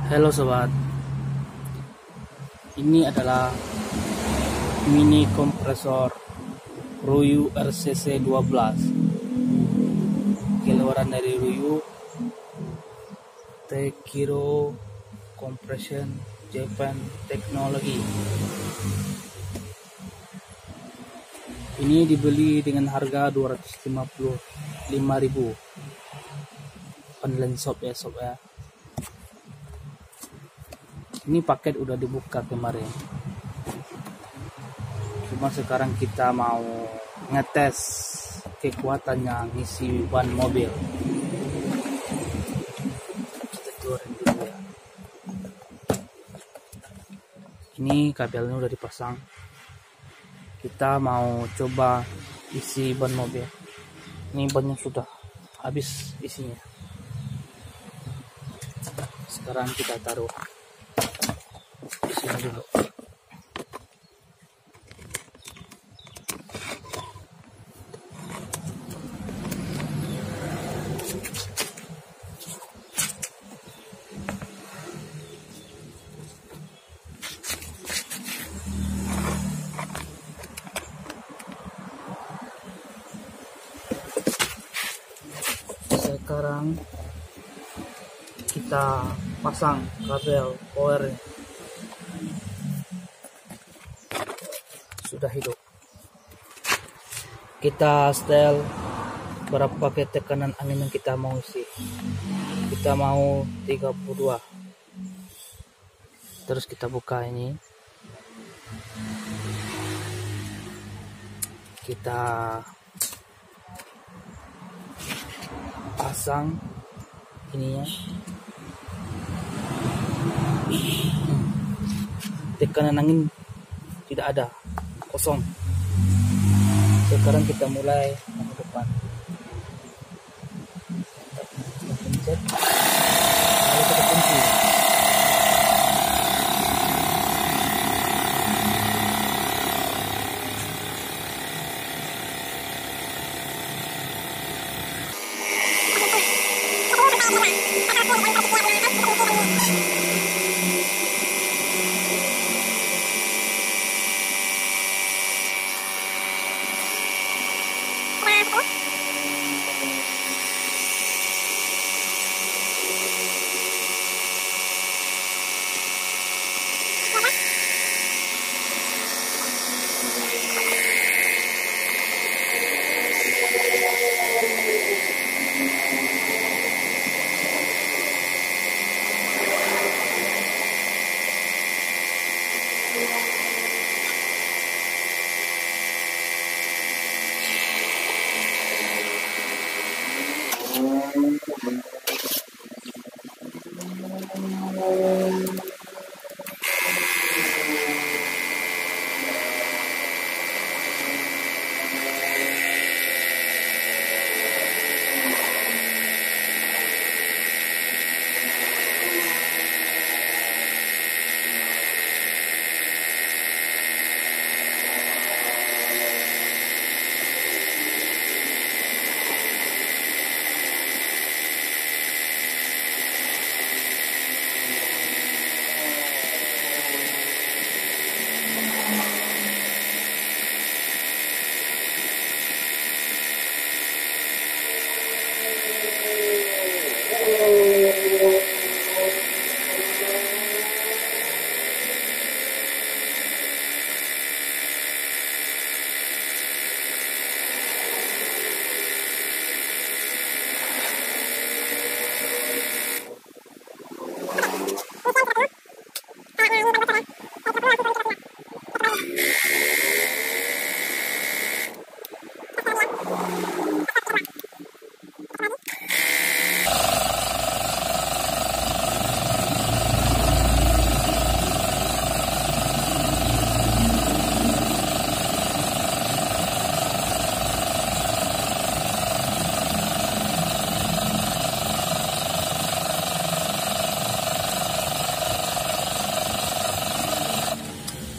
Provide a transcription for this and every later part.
Halo sobat, ini adalah mini kompresor Ruyu RCC 12, keluaran dari Ruyu Tekiro Compression Japan Technology. Ini dibeli dengan harga 255.000 online shop ya sob ya. Ini paket udah dibuka kemarin, cuma sekarang kita mau ngetes kekuatannya ngisi ban mobil. Kita keluarin dulu ya. Ini kabelnya udah dipasang, kita mau coba isi ban mobil. Ini bannya sudah habis isinya, sekarang kita taruh di sini dulu. Sekarang kita pasang kabel power, sudah hidup. Kita setel berapa tekanan angin yang kita mau isi. Kita mau 32. Terus kita buka ini, kita pasang ininya. Tekanan angin tidak ada, kosong. Sekarang kita mulai ke depan. Kita pencet, lalu kita kunci.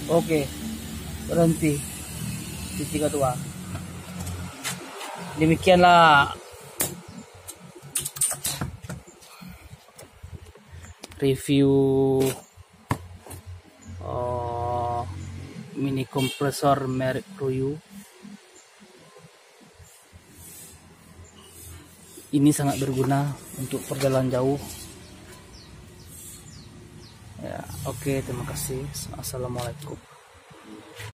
Oke, berhenti di 32. Demikianlah review mini kompresor merek Royu. Ini sangat berguna untuk perjalanan jauh. Ya, oke, terima kasih. Assalamualaikum.